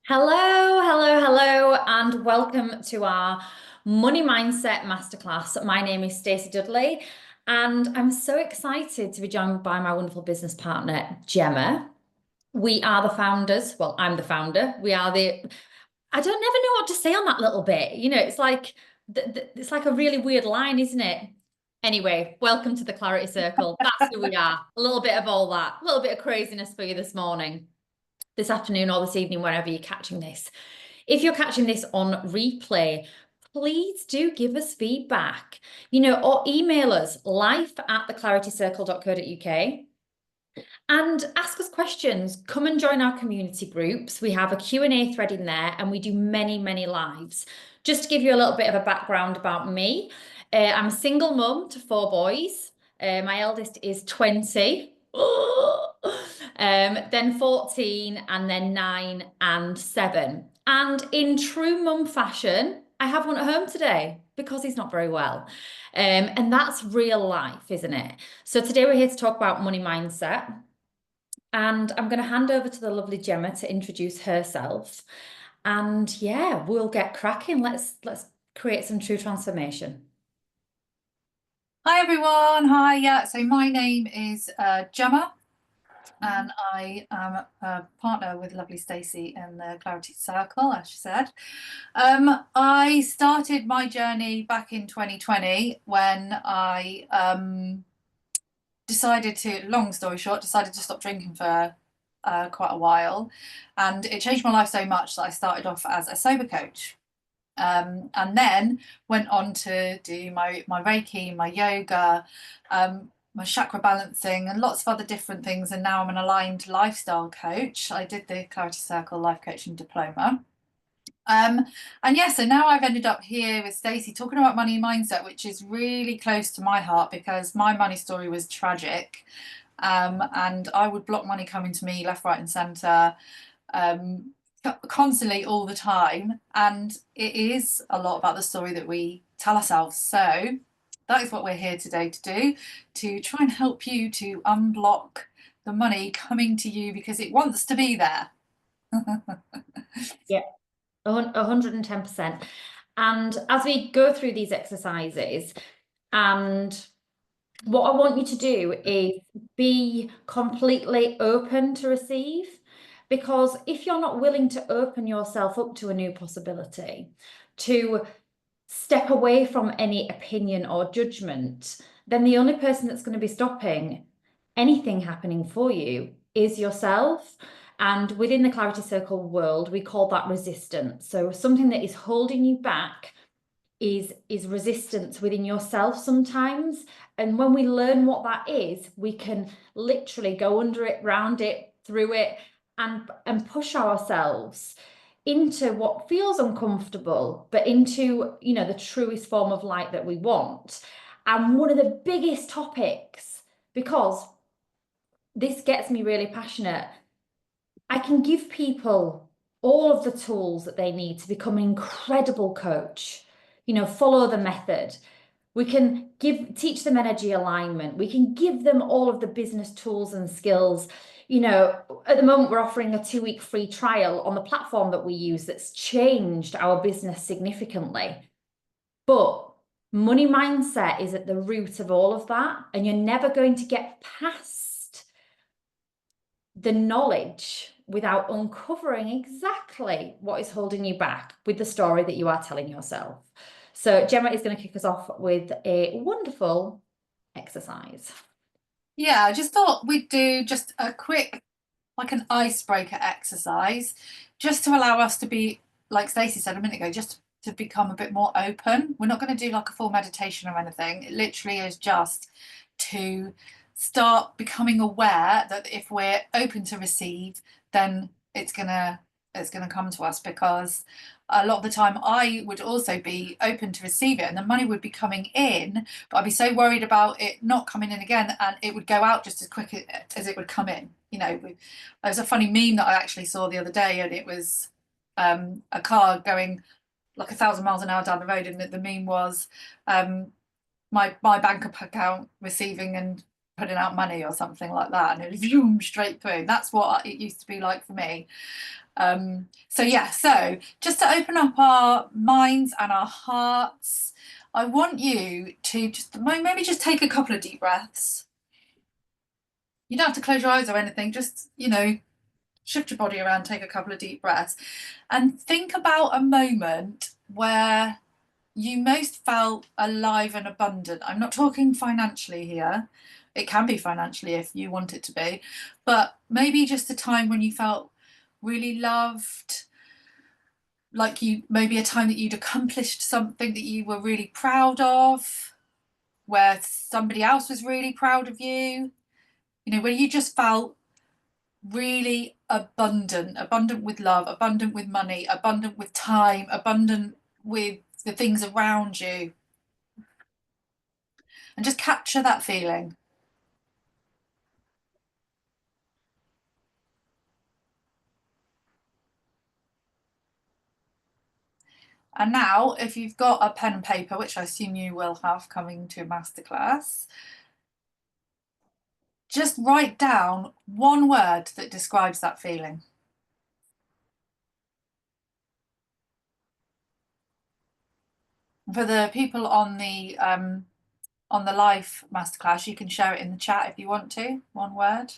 Hello, hello, hello, and welcome to our Money Mindset Masterclass. My name is Stacey Dudley, and I'm so excited to be joined by my wonderful business partner, Gemma. We are the founders. Well, I'm the founder. I don't never know what to say on that little bit. It's like it's like a really weird line, isn't it? Anyway, welcome to the Clarity Circle. That's who we are. A little bit of all that, a little bit of craziness for you this morning, this afternoon, or this evening, wherever you're catching this. If you're catching this on replay, please do give us feedback, or email us life@theclaritycircle.co.uk and ask us questions. Come and join our community groups. We have a Q&A thread in there and we do many, many lives. Just to give you a little bit of a background about me, I'm a single mum to 4 boys. My eldest is 20. Then 14, and then 9 and 7. And in true mum fashion, I have one at home today because he's not very well. And that's real life, isn't it? So today we're here to talk about money mindset. And I'm going to hand over to the lovely Gemma to introduce herself. And yeah, we'll get cracking. Let's create some true transformation. Hi everyone. Hi. Yeah. So my name is Gemma, and I am a partner with lovely Stacey in the Clarity Circle, as she said. I started my journey back in 2020 when I decided to, long story short, decided to stop drinking for quite a while, and it changed my life so much that I started off as a sober coach. And then went on to do my Reiki, my yoga, my chakra balancing, and lots of other different things. And now I'm an aligned lifestyle coach. I did the Clarity Circle life coaching diploma. And yeah, so now I've ended up here with Stacey talking about money mindset, which is really close to my heart because my money story was tragic. And I would block money coming to me left, right, and centre. Constantly, all the time, and it is a lot about the story that we tell ourselves. So that is what we're here today to do, to try and help you to unblock the money coming to you because it wants to be there. Yeah, 110%. And as we go through these exercises, and what I want you to do is be completely open to receive. Because if you're not willing to open yourself up to a new possibility, to step away from any opinion or judgment, then the only person that's going to be stopping anything happening for you is yourself. And within the Clarity Circle world, we call that resistance. So something that is holding you back is resistance within yourself sometimes. And when we learn what that is, we can literally go under it, round it, through it, and push ourselves into what feels uncomfortable, but into, the truest form of light that we want. And one of the biggest topics, because this gets me really passionate, I can give people all of the tools that they need to become an incredible coach. Follow the method. We can teach them energy alignment. We can give them all of the business tools and skills. At the moment, we're offering a 2-week free trial on the platform that we use that's changed our business significantly. But money mindset is at the root of all of that. And you're never going to get past the knowledge without uncovering exactly what is holding you back with the story that you are telling yourself. So Gemma is going to kick us off with a wonderful exercise. Yeah, I just thought we'd do just a quick, like an icebreaker exercise, just to allow us to be, like Stacey said a minute ago, just to become a bit more open. We're not going to do like a full meditation or anything. It literally is just to start becoming aware that if we're open to receive, then it's gonna come to us, because a lot of the time I would also be open to receive it and the money would be coming in, but I'd be so worried about it not coming in again, and it would go out just as quick as it would come in. There's a funny meme that I actually saw the other day, and it was a car going like 1,000 miles an hour down the road, and the meme was my bank account receiving and putting out money or something like that, and it was zoom straight through. That's what it used to be like for me. So yeah, so just to open up our minds and our hearts, I want you to just maybe just take a couple of deep breaths. You don't have to close your eyes or anything, just, shift your body around, take a couple of deep breaths, and think about a moment where you most felt alive and abundant. I'm not talking financially here. It can be financially if you want it to be, but maybe just a time when you felt really loved, like maybe a time that you'd accomplished something that you were really proud of, where somebody else was really proud of you, where you just felt really abundant with love, abundant with money, abundant with time, abundant with the things around you. And just capture that feeling. And now, if you've got a pen and paper, which I assume you will have coming to a masterclass, just write down one word that describes that feeling. For the people on the live masterclass, you can share it in the chat if you want to, one word.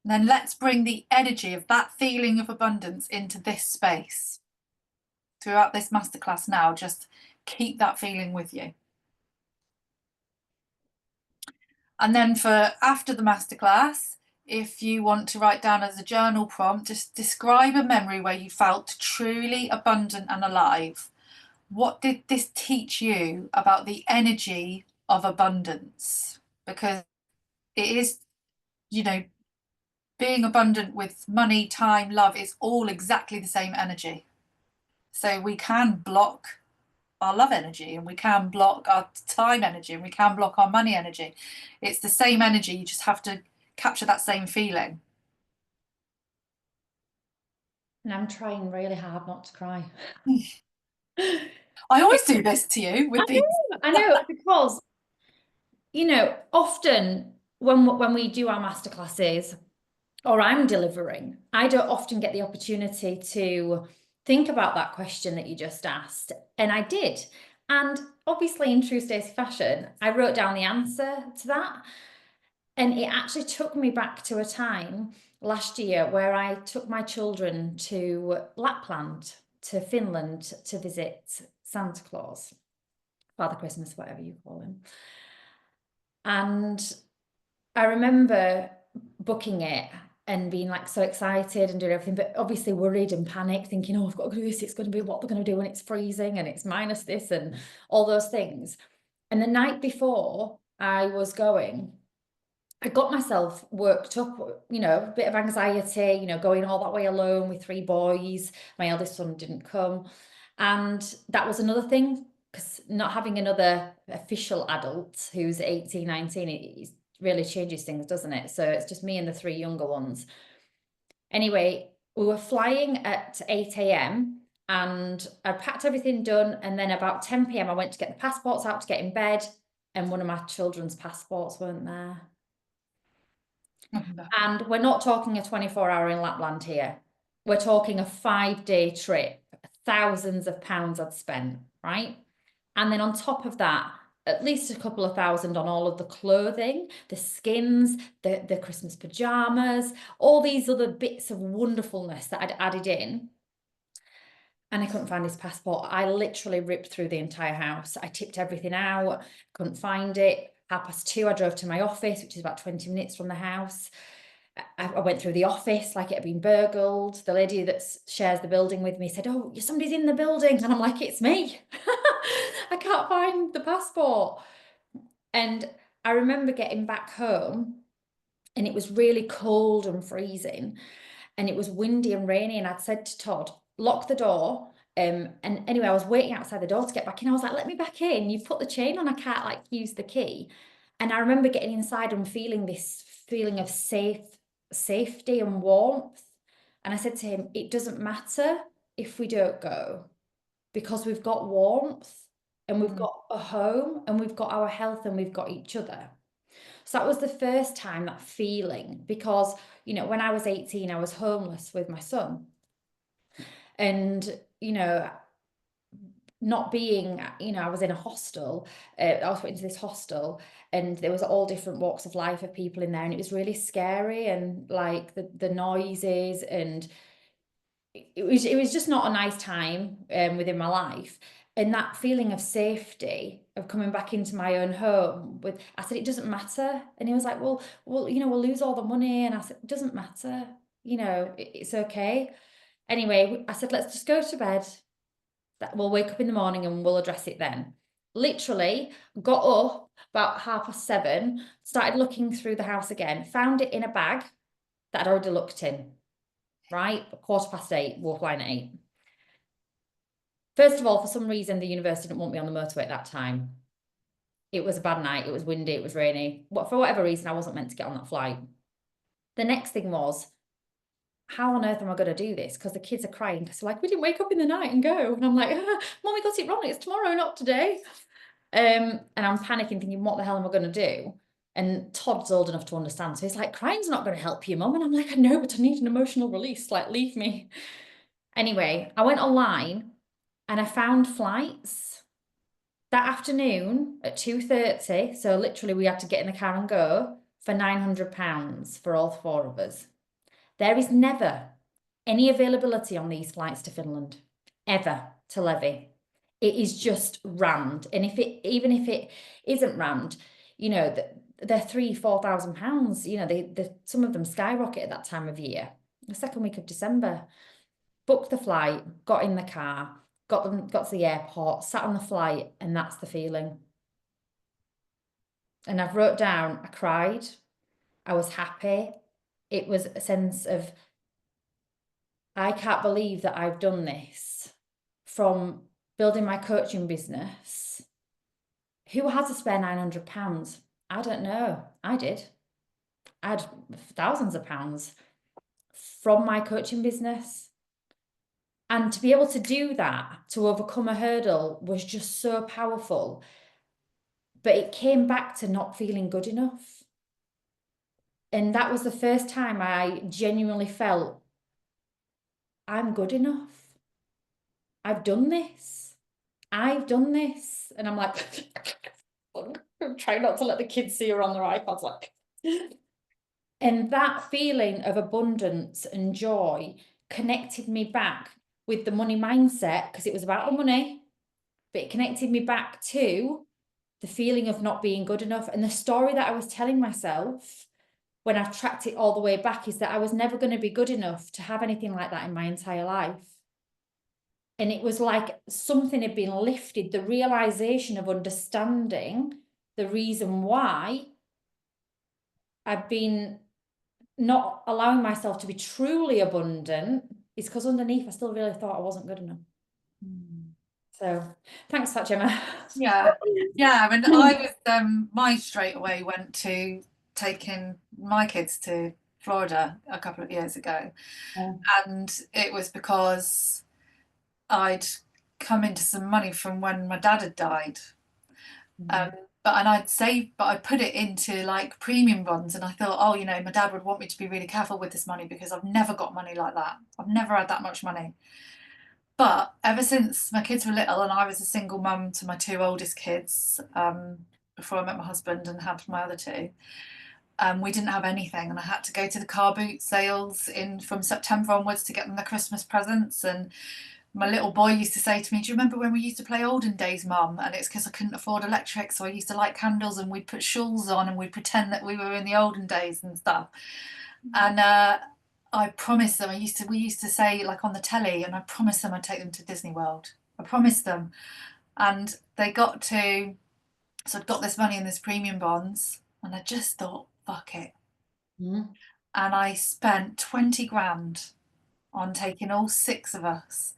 And then let's bring the energy of that feeling of abundance into this space. Throughout this masterclass now, just keep that feeling with you. And then for after the masterclass, if you want to write down as a journal prompt, just describe a memory where you felt truly abundant and alive. What did this teach you about the energy of abundance? Because it is, being abundant with money, time, love is all exactly the same energy. So we can block our love energy, and we can block our time energy, and we can block our money energy. It's the same energy, you just have to capture that same feeling. And I'm trying really hard not to cry. I always do this to you with these. I know, because, often when we do our masterclasses or I'm delivering, I don't often get the opportunity to think about that question that you just asked. And I did. And obviously, in true Stacey fashion, I wrote down the answer to that. And it actually took me back to a time last year where I took my children to Lapland, to Finland, to visit Santa Claus, Father Christmas, whatever you call him. And I remember booking it and being like so excited and doing everything, but obviously worried and panicked, thinking, oh, I've got to do this. It's going to be what they're going to do when it's freezing and it's minus this and all those things. And the night before I was going, I got myself worked up, a bit of anxiety, going all that way alone with 3 boys. My eldest son didn't come. And that was another thing, because not having another official adult who's 18, 19, it really changes things, doesn't it? So it's just me and the 3 younger ones. Anyway, we were flying at 8 a.m. and I packed everything done. And then about 10 p.m. I went to get the passports out to get in bed, and one of my children's passports weren't there. And we're not talking a 24-hour in Lapland here. We're talking a 5-day trip, thousands of pounds I'd spent, right? And then on top of that, at least a couple of thousand on all of the clothing, the skins, the Christmas pajamas, all these other bits of wonderfulness that I'd added in. And I couldn't find his passport. I literally ripped through the entire house. I tipped everything out, couldn't find it. 2:30, I drove to my office, which is about 20 minutes from the house. I went through the office like it had been burgled. The lady that shares the building with me said, oh, somebody's in the building. And I'm like, it's me. I can't find the passport. And I remember getting back home, and it was really cold and freezing, and it was windy and rainy. And I'd said to Todd, lock the door. And anyway, I was waiting outside the door to get back in. I was like, let me back in. You've put the chain on. I can't use the key. And I remember getting inside and feeling this feeling of safety and warmth. And I said to him, it doesn't matter if we don't go, because we've got warmth and we've got a home and we've got our health and we've got each other. So that was the first time, that feeling, because, you know, when I was 18, I was homeless with my son. And, you know, not being, you know, I was in a hostel, I was put into this hostel, and there was all different walks of life of people in there, and it was really scary, and like the noises, and it was just not a nice time within my life. And that feeling of safety of coming back into my own home with, I said, it doesn't matter. And he was like, well, you know, we'll lose all the money. And I said, it doesn't matter, you know, it's okay. Anyway, I said, let's just go to bed. That we'll wake up in the morning and we'll address it then. Literally got up about 7:30, started looking through the house again, found it in a bag that I'd already looked in. Right, 8:15, walk line at 8. First of all, for some reason, the university didn't want me on the motorway at that time. It was a bad night, it was windy, it was rainy. For whatever reason, I wasn't meant to get on that flight. The next thing was, how on earth am I going to do this? Because the kids are crying. So like, we didn't wake up in the night and go. And I'm like, Mom, we got it wrong. It's tomorrow, not today. And I'm panicking, thinking, what the hell am I going to do? And Todd's old enough to understand. So he's like, crying's not going to help you, Mum. And I'm like, I know, but I need an emotional release. Like, leave me. Anyway, I went online and I found flights that afternoon at 2:30. So literally we had to get in the car and go for £900 for all four of us. There is never any availability on these flights to Finland, ever, to Levy. It is just rammed. And even if it isn't rammed, you know, they're £3,000-4,000. You know, some of them skyrocket at that time of year. The second week of December. Booked the flight, got in the car, got to the airport, sat on the flight, and that's the feeling. And I've wrote down, I cried, I was happy. It was a sense of, I can't believe that I've done this, from building my coaching business. Who has a spare £900? I don't know. I did. I had thousands of pounds from my coaching business. And to be able to do that, to overcome a hurdle, was just so powerful. But it came back to not feeling good enough. And that was the first time I genuinely felt, I'm good enough. I've done this. I've done this. And I'm like, I'm trying not to let the kids see her on their iPads. Like, and that feeling of abundance and joy connected me back with the money mindset, because it was about the money, but it connected me back to the feeling of not being good enough. And the story that I was telling myself when I've tracked it all the way back is that I was never going to be good enough to have anything like that in my entire life. And it was like something had been lifted, the realization of understanding the reason why I've been not allowing myself to be truly abundant is because underneath I still really thought I wasn't good enough. So thanks for that, Gemma. Yeah, yeah. I mean, I was mine straight away went to taking my kids to Florida a couple of years ago, and it was because I'd come into some money from when my dad had died. I'd saved, but I put it into like premium bonds, and I thought, oh, you know, my dad would want me to be really careful with this money because I've never got money like that. I've never had that much money. But ever since my kids were little, and I was a single mum to my two oldest kids, before I met my husband and had my other two, we didn't have anything, and I had to go to the car boot sales from September onwards to get them the Christmas presents. And my little boy used to say to me, do you remember when we used to play olden days, Mum? And it's because I couldn't afford electric, so I used to light candles and we'd put shawls on and we'd pretend that we were in the olden days and stuff. And I promised them, we used to say, like, on the telly, and I promised them I'd take them to Disney World. I promised them. And they got to, so I'd got this money in this premium bonds, and I just thought, fuck it. And I spent 20 grand on taking all six of us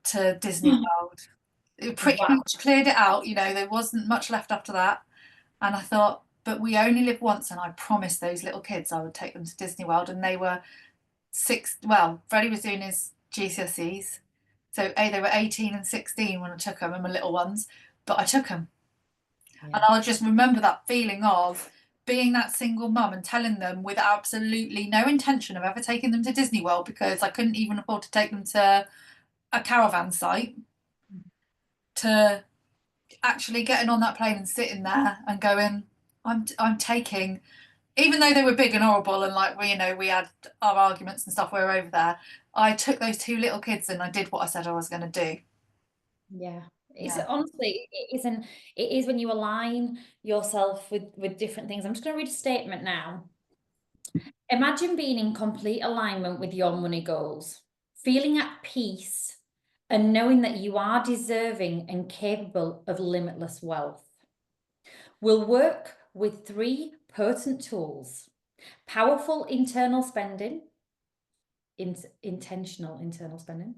to Disney World. It pretty much cleared it out, you know, there wasn't much left after that. And I thought, but we only live once, and I promised those little kids I would take them to Disney World. And they were Freddie was doing his GCSEs. So they were 18 and 16 when I took them, and my little ones, but I took them. Yeah. And I'll just remember that feeling of being that single mum and telling them with absolutely no intention of ever taking them to Disney World, because I couldn't even afford to take them to a caravan site, to actually getting on that plane and sitting there and going, I'm taking, even though they were big and horrible and like we had our arguments and stuff when we were over there, I took those two little kids and I did what I said I was going to do. Yeah. It's Yeah. honestly, it is when you align yourself with different things. I'm just going to read a statement now. Imagine being in complete alignment with your money goals, feeling at peace, and knowing that you are deserving and capable of limitless wealth. We'll work with 3 potent tools: powerful internal spending, intentional internal spending,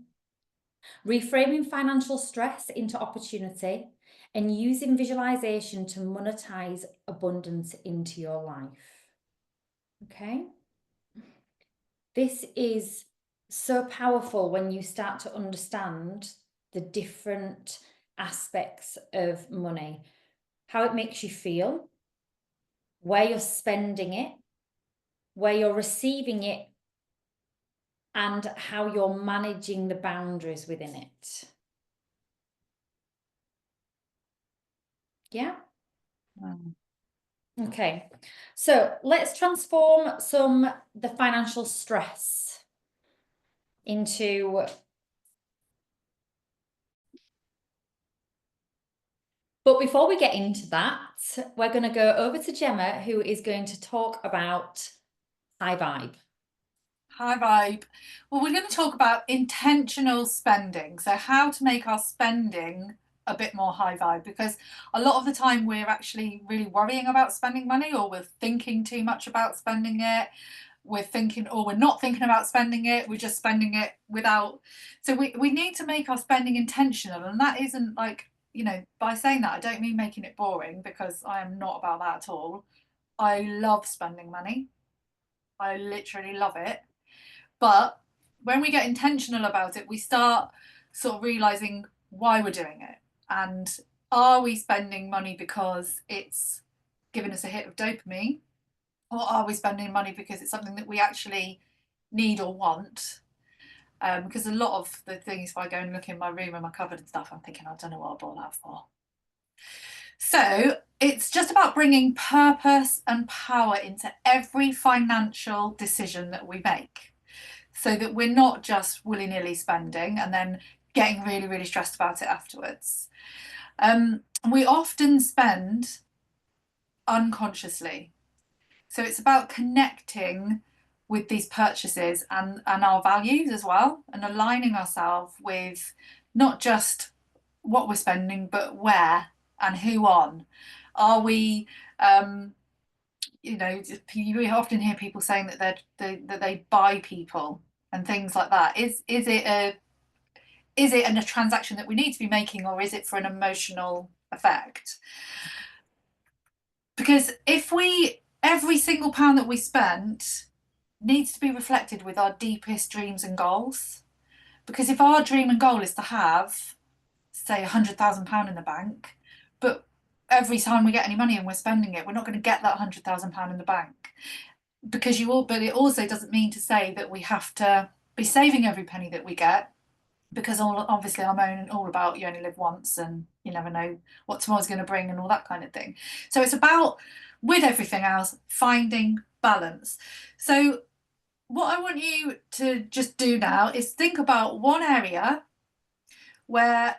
reframing financial stress into opportunity, and using visualization to monetize abundance into your life. Okay? This is so powerful when you start to understand the different aspects of money, how it makes you feel, where you're spending it, where you're receiving it, and how you're managing the boundaries within it. Yeah? Okay, so let's transform the financial stress into. But before we get into that, we're going to go over to Gemma, who is going to talk about high vibe. High vibe. Well, we're going to talk about intentional spending. So how to make our spending a bit more high vibe, because a lot of the time we're actually really worrying about spending money, or we're thinking too much about spending it. We're thinking, or we're not thinking about spending it, we're just spending it without. So we need to make our spending intentional. And that isn't like, by saying that, I don't mean making it boring, because I am not about that at all. I love spending money. I literally love it. But when we get intentional about it, we start sort of realizing why we're doing it. And are we spending money because it's giving us a hit of dopamine? Or are we spending money because it's something that we actually need or want? Because a lot of the things, if I go and look in my room and my cupboard and stuff, I'm thinking, I don't know what I bought that for. So it's just about bringing purpose and power into every financial decision that we make, so that we're not just willy-nilly spending and then getting really, really stressed about it afterwards. We often spend unconsciously. So it's about connecting with these purchases and our values as well, and aligning ourselves with not just what we're spending, but where and who on. Are we, you often hear people saying that they buy people and things like that. Is it a transaction that we need to be making, or is it for an emotional effect? Because every single pound that we spent needs to be reflected with our deepest dreams and goals. Because if our dream and goal is to have, say, £100,000 in the bank, but every time we get any money and we're spending it, we're not going to get that £100,000 in the bank. But it also doesn't mean to say that we have to be saving every penny that we get, because obviously I'm all about you only live once and you never know what tomorrow's going to bring and all that kind of thing. So it's about, with everything else, finding balance. So what I want you to just do now is think about one area where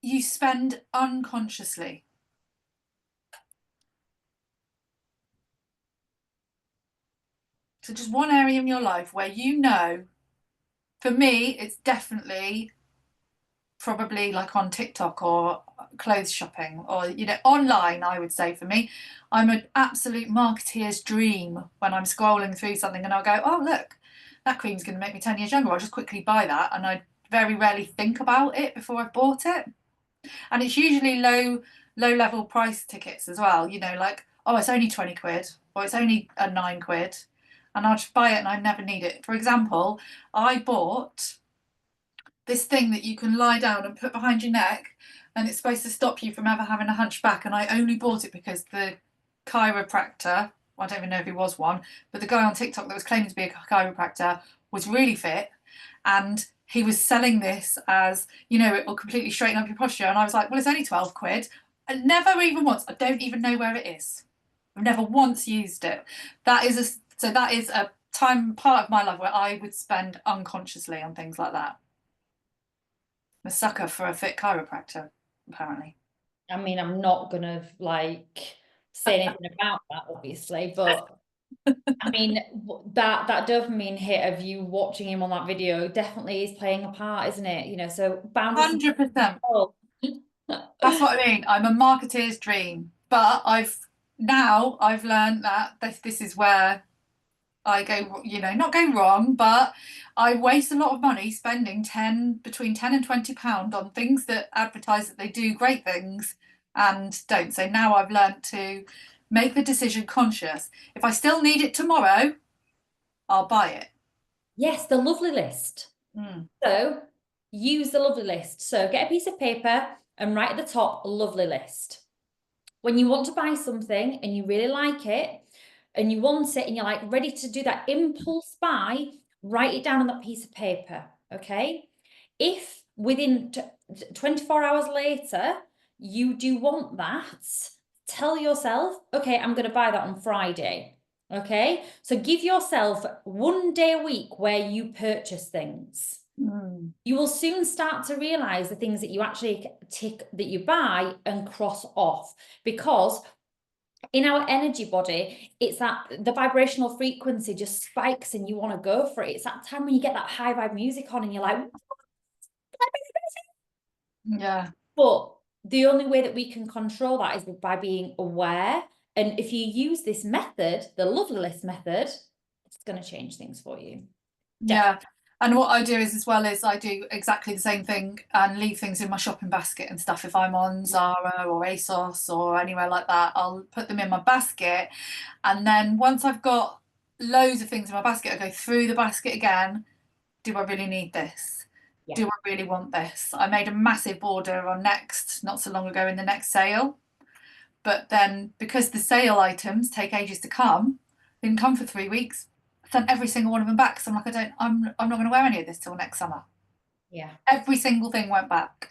you spend unconsciously. So just one area in your life where for me, it's definitely probably like on TikTok or clothes shopping, or online. I would say for me, I'm an absolute marketeer's dream when I'm scrolling through something and I'll go, oh look, that cream's going to make me 10 years younger, I'll just quickly buy that, and I very rarely think about it before I've bought it. And it's usually low level price tickets as well, like, oh, it's only 20 quid, or it's only a 9 quid, and I'll just buy it and I never need it. For example, I bought this thing that you can lie down and put behind your neck, and it's supposed to stop you from ever having a hunchback, and I only bought it because chiropractor. I don't even know if he was one, but the guy on TikTok that was claiming to be a chiropractor was really fit, and he was selling this as, you know, it will completely straighten up your posture. And I was like, well, it's only 12 quid. And never even once, I don't even know where it is. I've never once used it. That is a part of my life where I would spend unconsciously on things like that. I'm a sucker for a fit chiropractor, apparently. I mean, I'm not gonna like say anything about that, obviously, but I mean that dopamine hit of you watching him on that video definitely is playing a part, isn't it? You know, so boundaries and 100%. control. That's what I mean. I'm a marketeer's dream, but I've learned that this is where I go, you know, not go wrong, but I waste a lot of money spending between 10 and 20 pound on things that advertise that they do great things and don't. So now I've learned to make the decision conscious. If I still need it tomorrow, I'll buy it. Yes, the lovely list. Mm. So use the lovely list. So get a piece of paper and write at the top, lovely list. When you want to buy something and you really like it and you want it and you're like ready to do that impulse buy, write it down on that piece of paper. Okay. If within 24 hours later you do want that, tell yourself, okay, I'm going to buy that on Friday. Okay. So give yourself 1 day a week where you purchase things. Mm. You will soon start to realize the things that you actually tick, that you buy and cross off, because in our energy body, it's that the vibrational frequency just spikes and you want to go for it. It's that time when you get that high vibe music on and you're like, Yeah. but the only way that we can control that is by being aware. And if you use this method, the lovely list method, it's going to change things for you. Yeah. And what I do is, as well as I do exactly the same thing and leave things in my shopping basket and stuff. If I'm on Zara or ASOS or anywhere like that, I'll put them in my basket. And then once I've got loads of things in my basket, I go through the basket again. Do I really need this? Yeah. Do I really want this? I made a massive order on Next not so long ago in the Next sale. But then because the sale items take ages to come, they didn't come for 3 weeks. Sent every single one of them back. So I'm like, I'm not going to wear any of this till next summer. Yeah. Every single thing went back.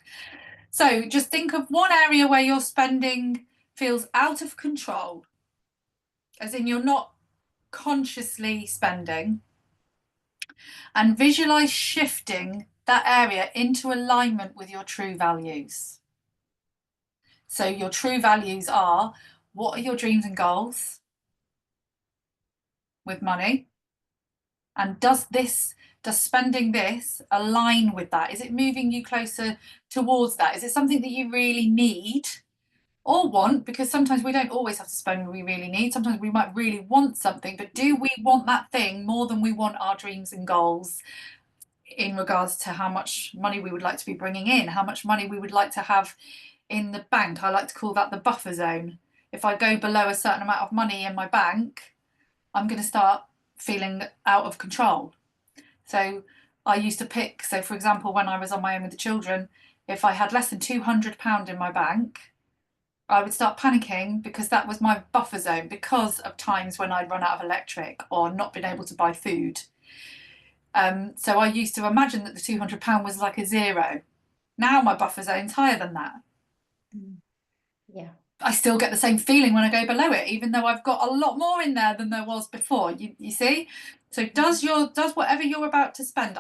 So just think of one area where your spending feels out of control, as in you're not consciously spending, and visualize shifting that area into alignment with your true values. So your true values are, what are your dreams and goals with money? And does spending this align with that? Is it moving you closer towards that? Is it something that you really need or want? Because sometimes we don't always have to spend what we really need. Sometimes we might really want something, but do we want that thing more than we want our dreams and goals in regards to how much money we would like to be bringing in, how much money we would like to have in the bank? I like to call that the buffer zone. If I go below a certain amount of money in my bank, I'm going to start feeling out of control. So I used to pick, so for example, when I was on my own with the children, if I had less than £200 in my bank, I would start panicking because that was my buffer zone, because of times when I'd run out of electric or not been able to buy food. So I used to imagine that the £200 was like a zero. Now my buffer zone's higher than that. Yeah. I still get the same feeling when I go below it, even though I've got a lot more in there than there was before. You see? So does whatever you're about to spend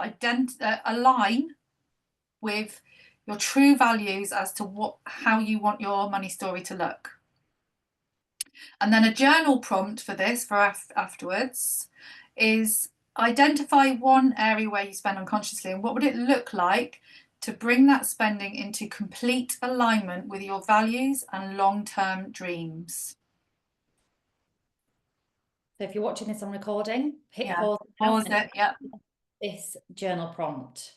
align with your true values as to how you want your money story to look? And then a journal prompt for this for afterwards is, identify one area where you spend unconsciously and what would it look like to bring that spending into complete alignment with your values and long-term dreams. So if you're watching this on recording, hit pause now Pause and it. Yeah. this journal prompt.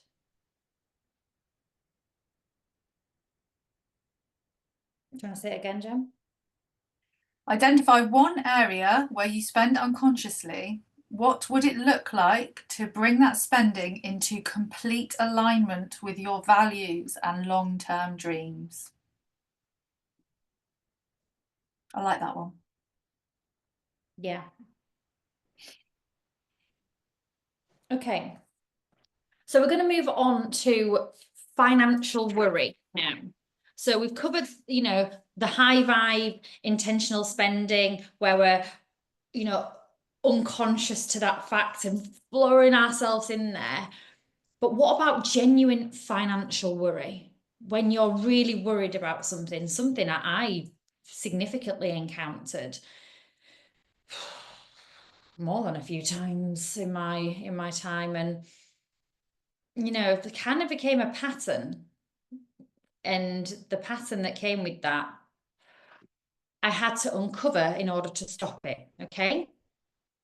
Do you want to say it again, Jem? Identify one area where you spend unconsciously. What would it look like to bring that spending into complete alignment with your values and long-term dreams? I like that one. Yeah. Okay. So we're going to move on to financial worry now. So we've covered, the high vibe, intentional spending, where we're, unconscious to that fact and blurring ourselves in there. But what about genuine financial worry? When you're really worried about something that I significantly encountered more than a few times in my time, and it kind of became a pattern. And the pattern that came with that, I had to uncover in order to stop it. Okay.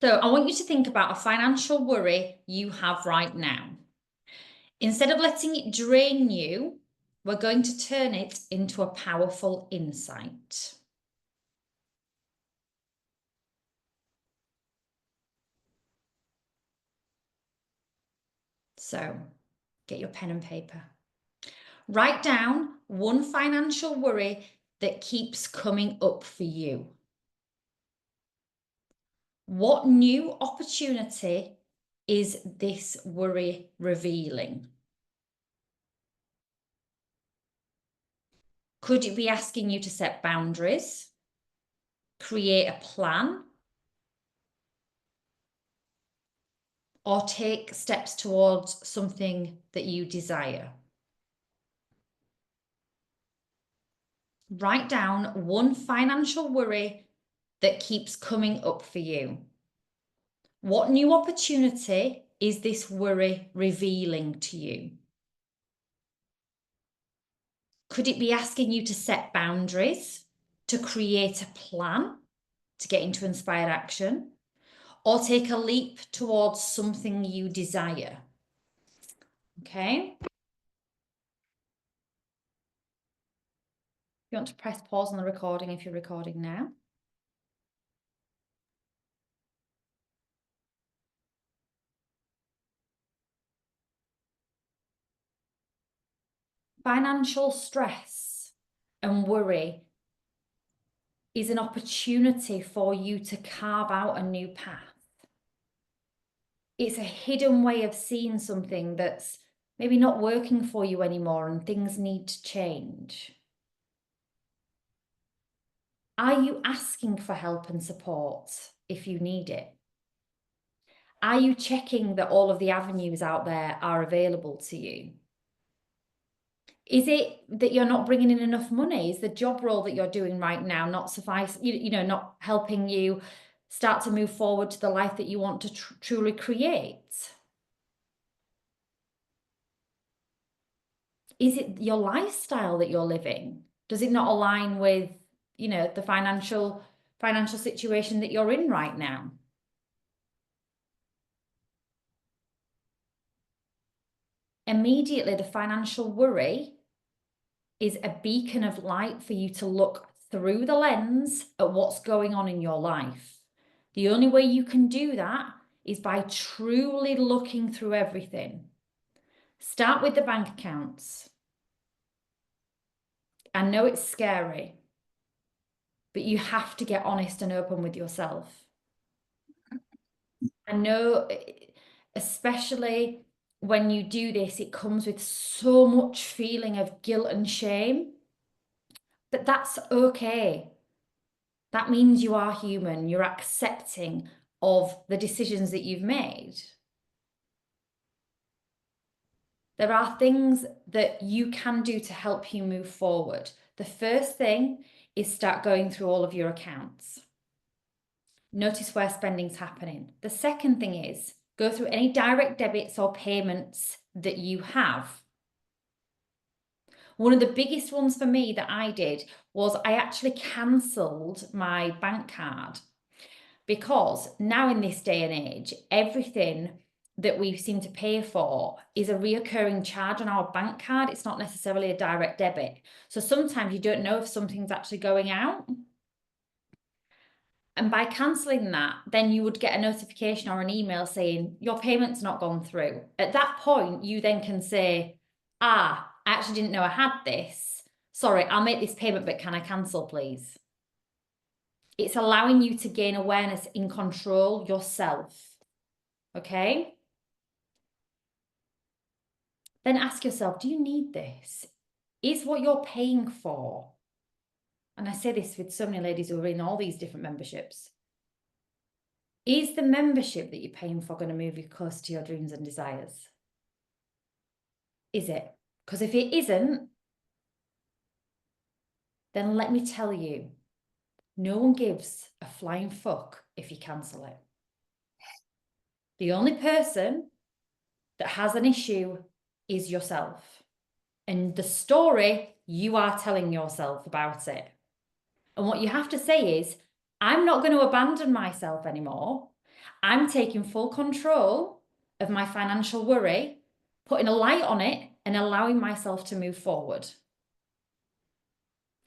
So I want you to think about a financial worry you have right now. Instead of letting it drain you, we're going to turn it into a powerful insight. So get your pen and paper. Write down one financial worry that keeps coming up for you. What new opportunity is this worry revealing? Could it be asking you to set boundaries, create a plan, or take steps towards something that you desire? Write down one financial worry that keeps coming up for you. What new opportunity is this worry revealing to you? Could it be asking you to set boundaries, to create a plan, to get into inspired action, or take a leap towards something you desire? Okay. You want to press pause on the recording if you're recording now. Financial stress and worry is an opportunity for you to carve out a new path. It's a hidden way of seeing something that's maybe not working for you anymore and things need to change. Are you asking for help and support if you need it? Are you checking that all of the avenues out there are available to you? Is it that you're not bringing in enough money? Is the job role that you're doing right now not suffice, not helping you start to move forward to the life that you want to truly create? Is it your lifestyle that you're living? Does it not align with, the financial situation that you're in right now? Immediately, the financial worry is a beacon of light for you to look through the lens at what's going on in your life. The only way you can do that is by truly looking through everything. Start with the bank accounts. I know it's scary, but you have to get honest and open with yourself. I know, especially when you do this, it comes with so much feeling of guilt and shame, but that's okay. That means you are human. You're accepting of the decisions that you've made. There are things that you can do to help you move forward. The first thing is start going through all of your accounts. Notice where spending's happening. The second thing is go through any direct debits or payments that you have. One of the biggest ones for me that I did was I actually cancelled my bank card, because now in this day and age, everything that we seem to pay for is a reoccurring charge on our bank card. It's not necessarily a direct debit. So sometimes you don't know if something's actually going out. And by cancelling that, then you would get a notification or an email saying your payment's not gone through. At that point, you then can say, I actually didn't know I had this. Sorry, I'll make this payment, but can I cancel, please? It's allowing you to gain awareness in control yourself. Okay? Then ask yourself, do you need this? Is what you're paying for? And I say this with so many ladies who are in all these different memberships. Is the membership that you're paying for going to move you close to your dreams and desires? Is it? Because if it isn't, then let me tell you, no one gives a flying fuck if you cancel it. The only person that has an issue is yourself. And the story you are telling yourself about it. And what you have to say is, I'm not going to abandon myself anymore. I'm taking full control of my financial worry, putting a light on it and allowing myself to move forward.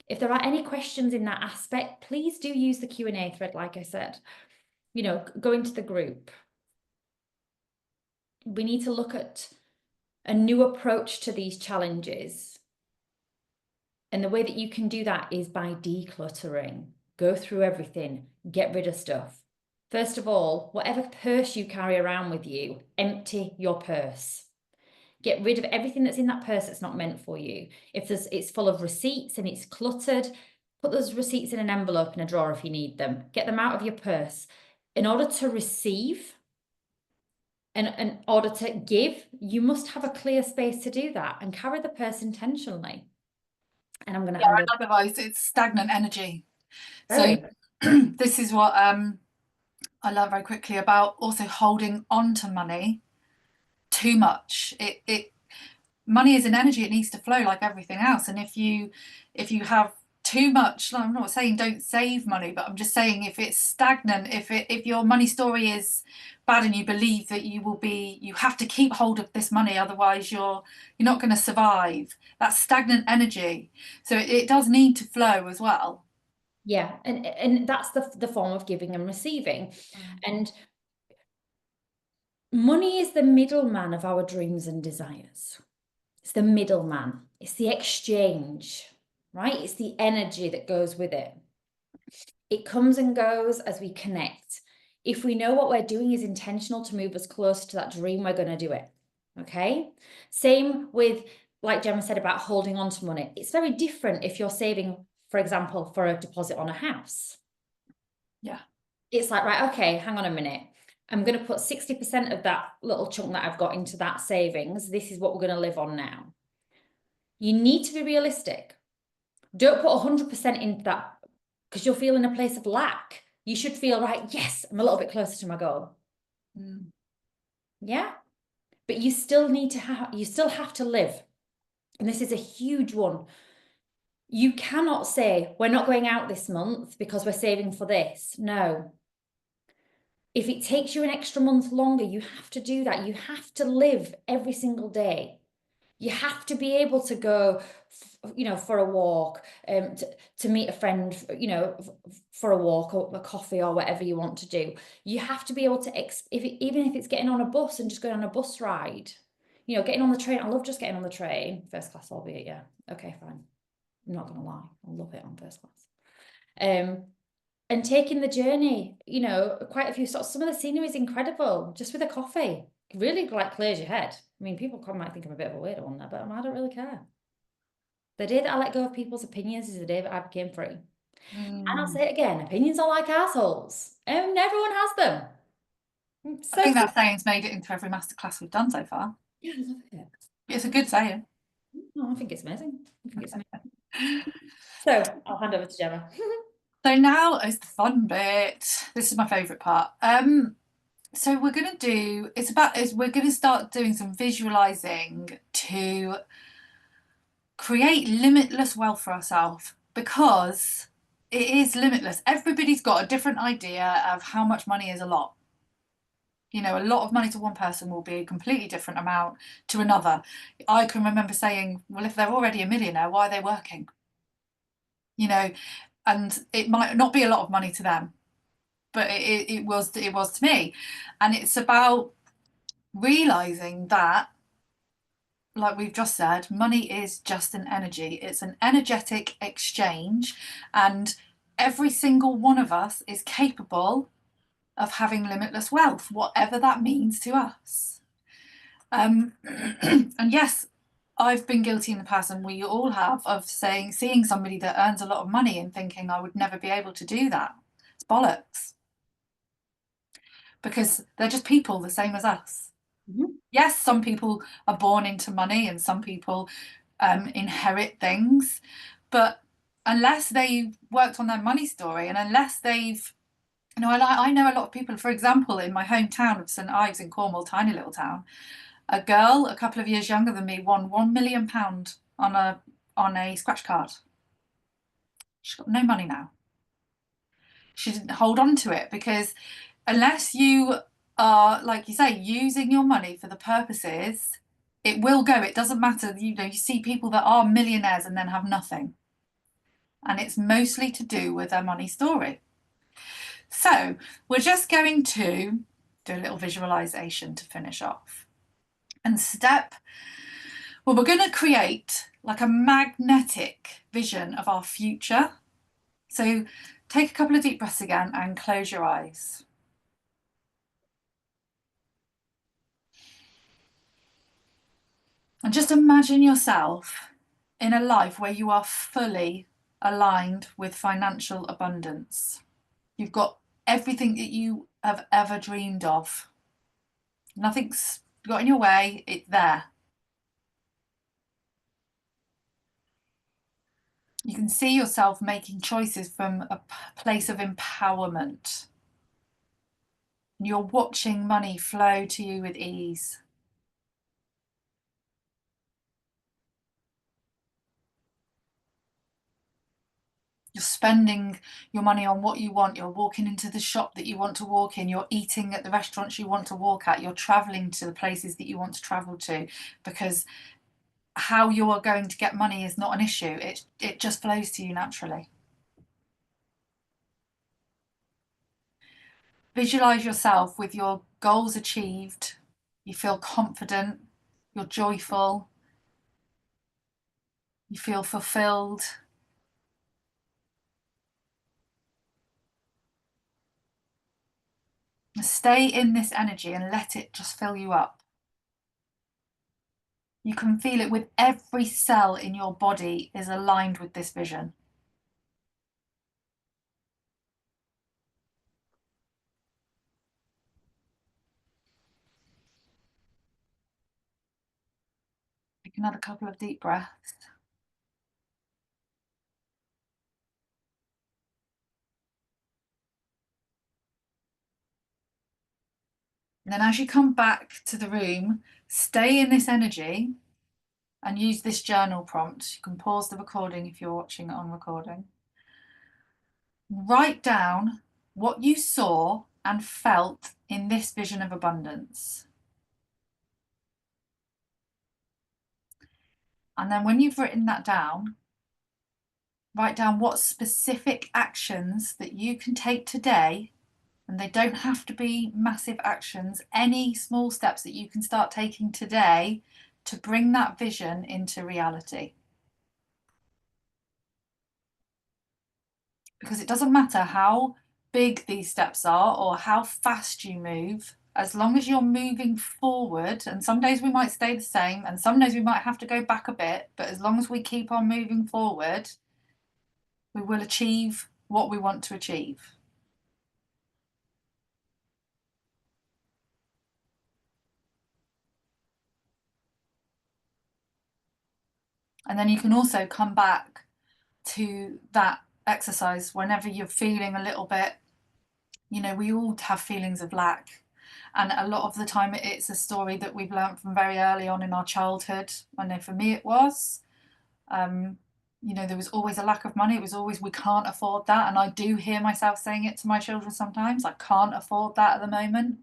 If there are any questions in that aspect, please do use the Q&A thread, like I said. You know, go into the group. We need to look at a new approach to these challenges. And the way that you can do that is by decluttering. Go through everything, get rid of stuff. First of all, whatever purse you carry around with you, empty your purse. Get rid of everything that's in that purse that's not meant for you. If it's full of receipts and it's cluttered, put those receipts in an envelope in a drawer if you need them. Get them out of your purse. In order to receive and in order to give, you must have a clear space to do that and carry the purse intentionally. And I'm going to hand over. Otherwise, it's stagnant energy. Very. So this is what I learned very quickly about also holding on to money too much. Money is an energy, it needs to flow like everything else. And if you have too much, I'm not saying don't save money, but I'm just saying if it's stagnant, if your money story is bad and you believe that you have to keep hold of this money, otherwise you're not going to survive. That's stagnant energy. So it does need to flow as well. Yeah, and that's the form of giving and receiving. And money is the middleman of our dreams and desires. It's the middleman. It's the exchange, right? It's the energy that goes with it. It comes and goes as we connect. If we know what we're doing is intentional to move us closer to that dream, we're going to do it. Okay? Same with, like Gemma said, about holding on to money. It's very different if you're saving, for example, for a deposit on a house. Yeah. It's like, right, okay, hang on a minute. I'm going to put 60% of that little chunk that I've got into that savings. This is what we're going to live on now. You need to be realistic. Don't put 100% into that because you'll feel in a place of lack. You should feel, right, yes, I'm a little bit closer to my goal. Yeah. But you still need to you still have to live. And this is a huge one. You cannot say, we're not going out this month because we're saving for this. No. If it takes you an extra month longer, you have to do that. You have to live every single day. You have to be able to go, for a walk, to meet a friend, for a walk or a coffee or whatever you want to do. You have to be able to, even if it's getting on a bus and just going on a bus ride, getting on the train. I love just getting on the train, first class, albeit, yeah. Okay, fine. I'm not going to lie. I love it on first class. And taking the journey, quite a few stops. Some of the scenery is incredible, just with a coffee. It really clears your head. I mean, people might think I'm a bit of a weirdo on that, but I don't really care. The day that I let go of people's opinions is the day that I became free. And I'll say it again, opinions are like assholes. And everyone has them. I think that saying's made it into every masterclass we've done so far. Yeah, I love it. It's a good saying. Oh, I think it's amazing. So I'll hand over to Gemma. So now is the fun bit. This is my favourite part. So we're going to start doing some visualizing to create limitless wealth for ourselves, because it is limitless. Everybody's got a different idea of how much money is a lot. A lot of money to one person will be a completely different amount to another. I can remember saying, well, if they're already a millionaire, why are they working? And it might not be a lot of money to them, but it was to me. And it's about realizing that, like we've just said, money is just an energy. It's an energetic exchange, and every single one of us is capable of having limitless wealth, whatever that means to us. And yes, I've been guilty in the past, and we all have, of seeing somebody that earns a lot of money and thinking I would never be able to do that. It's bollocks. Because they're just people the same as us. Mhm. Yes, some people are born into money and some people inherit things, but unless they've worked on their money story, and unless they've, I know a lot of people, for example, in my hometown of St Ives in Cornwall, tiny little town, a girl a couple of years younger than me won £1 million on a scratch card. She's got no money now. She didn't hold on to it because unless you are, like you say, using your money for the purposes, it will go. It doesn't matter. You see people that are millionaires and then have nothing. And it's mostly to do with their money story. So we're just going to do a little visualization to finish off. And we're going to create like a magnetic vision of our future. So take a couple of deep breaths again and close your eyes. And just imagine yourself in a life where you are fully aligned with financial abundance. You've got everything that you have ever dreamed of. Nothing's got in your way, it's there. You can see yourself making choices from a place of empowerment. You're watching money flow to you with ease. You're spending your money on what you want. You're walking into the shop that you want to walk in. You're eating at the restaurants you want to walk at. You're traveling to the places that you want to travel to, because how you are going to get money is not an issue. It just flows to you naturally. Visualize yourself with your goals achieved. You feel confident. You're joyful. You feel fulfilled. Stay in this energy and let it just fill you up. You can feel it with every cell in your body is aligned with this vision. Take another couple of deep breaths. And then as you come back to the room, stay in this energy and use this journal prompt. You can pause the recording if you're watching it on recording. Write down what you saw and felt in this vision of abundance. And then when you've written that down, write down what specific actions that you can take today, and they don't have to be massive actions, any small steps that you can start taking today to bring that vision into reality. Because it doesn't matter how big these steps are or how fast you move, as long as you're moving forward, and some days we might stay the same and some days we might have to go back a bit, but as long as we keep on moving forward, we will achieve what we want to achieve. And then you can also come back to that exercise whenever you're feeling a little bit, we all have feelings of lack. And a lot of the time it's a story that we've learned from very early on in our childhood. I know for me it was. There was always a lack of money. It was always, we can't afford that. And I do hear myself saying it to my children sometimes. I can't afford that at the moment.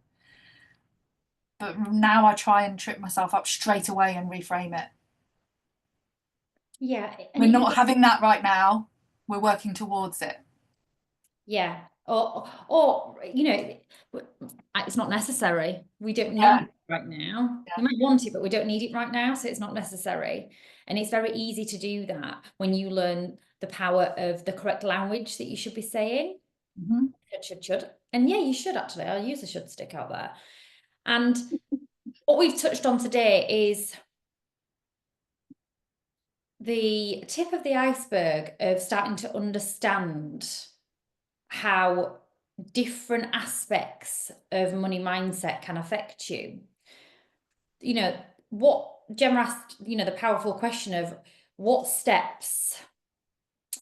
But now I try and trip myself up straight away and reframe it. Yeah. We're not having that right now. We're working towards it. Yeah, or you know, it's not necessary. We don't need Yeah. it right now. Yeah. You might want it, but we don't need it right now, so it's not necessary. And it's very easy to do that when you learn the power of the correct language that you should be saying. Mm-hmm. Should. And yeah, you should actually. I'll use the should stick out there. And what we've touched on today is the tip of the iceberg of starting to understand how different aspects of money mindset can affect you. You know, what Gemma asked, you know, the powerful question of what steps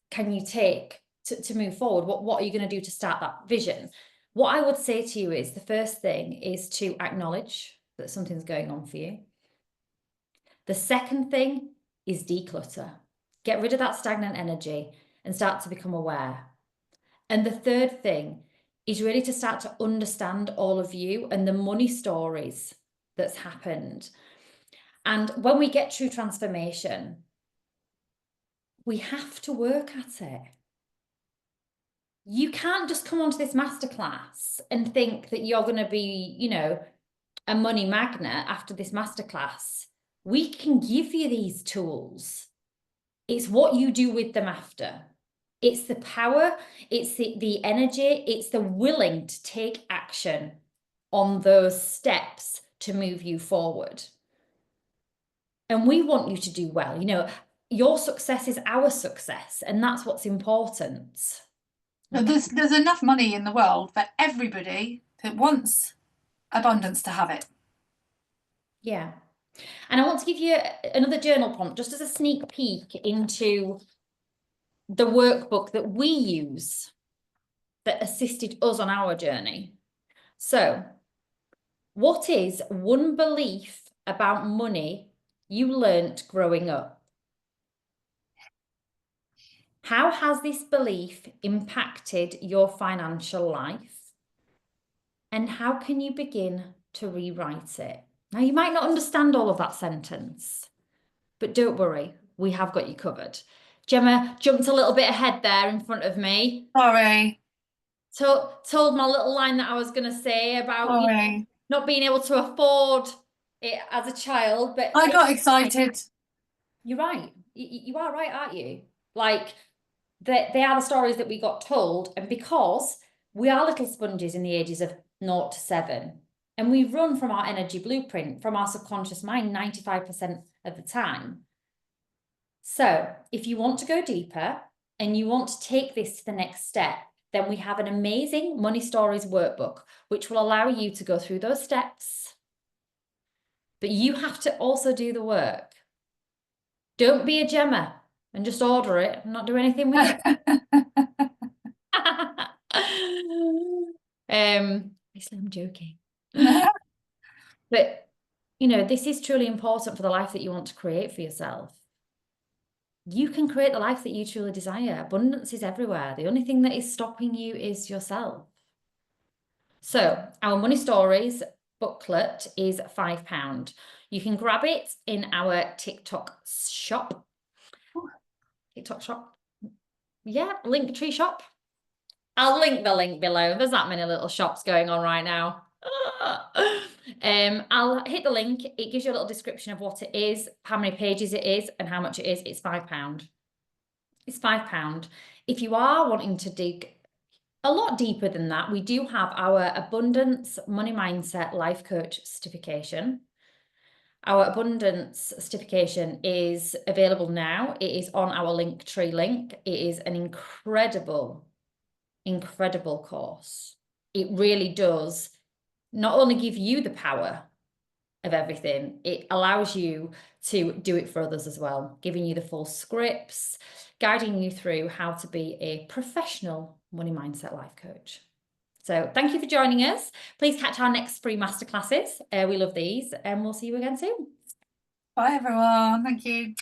can you take to move forward? What are you going to do to start that vision? What I would say to you is the first thing is to acknowledge that something's going on for you. The second thing is declutter. Get rid of that stagnant energy and start to become aware. And the third thing is really to start to understand all of you and the money stories that's happened. And when we get true transformation, we have to work at it. You can't just come onto this masterclass and think that you're going to be, you know, a money magnet after this masterclass. We can give you these tools. It's what you do with them after. It's the power, it's the energy, it's the willing to take action on those steps to move you forward. And we want you to do well. You know, your success is our success, and that's what's important. So there's enough money in the world for everybody that wants abundance to have it. Yeah. And I want to give you another journal prompt just as a sneak peek into the workbook that we use that assisted us on our journey. So, what is one belief about money you learnt growing up? How has this belief impacted your financial life? And how can you begin to rewrite it? Now, you might not understand all of that sentence, but don't worry, we have got you covered. Gemma jumped a little bit ahead there in front of me. Sorry. Told my little line that I was going to say about, you know, Sorry. not being able to afford it as a child, but I got excited. you're right. You are right, aren't you? Like, they are the stories that we got told, and because we are little sponges in the ages of 0 to 7, and we run from our energy blueprint, from our subconscious mind 95% of the time. So if you want to go deeper and you want to take this to the next step, then we have an amazing Money Stories workbook, which will allow you to go through those steps. But you have to also do the work. Don't be a Gemma and just order it and not do anything with it. Obviously I'm joking. But, you know, this is truly important for the life that you want to create for yourself. You can create the life that you truly desire. Abundance is everywhere. The only thing that is stopping you is yourself. So our Money Stories booklet is £5. You can grab it in our TikTok shop. TikTok shop. Yeah, Linktree shop. I'll link the link below. There's that many little shops going on right now. I'll hit the link. It gives you a little description of what it is, how many pages it is, and how much it is. It's £5. It's £5. If you are wanting to dig a lot deeper than that, we do have our Abundance Money Mindset Life Coach certification. Our Abundance certification is available now. It is on our Linktree link. It is an incredible course. It really does not only give you the power of everything, it allows you to do it for others as well, giving you the full scripts, guiding you through how to be a professional money mindset life coach. So thank you for joining us. Please catch our next free masterclasses. We love these, and we'll see you again soon. Bye, everyone. Thank you.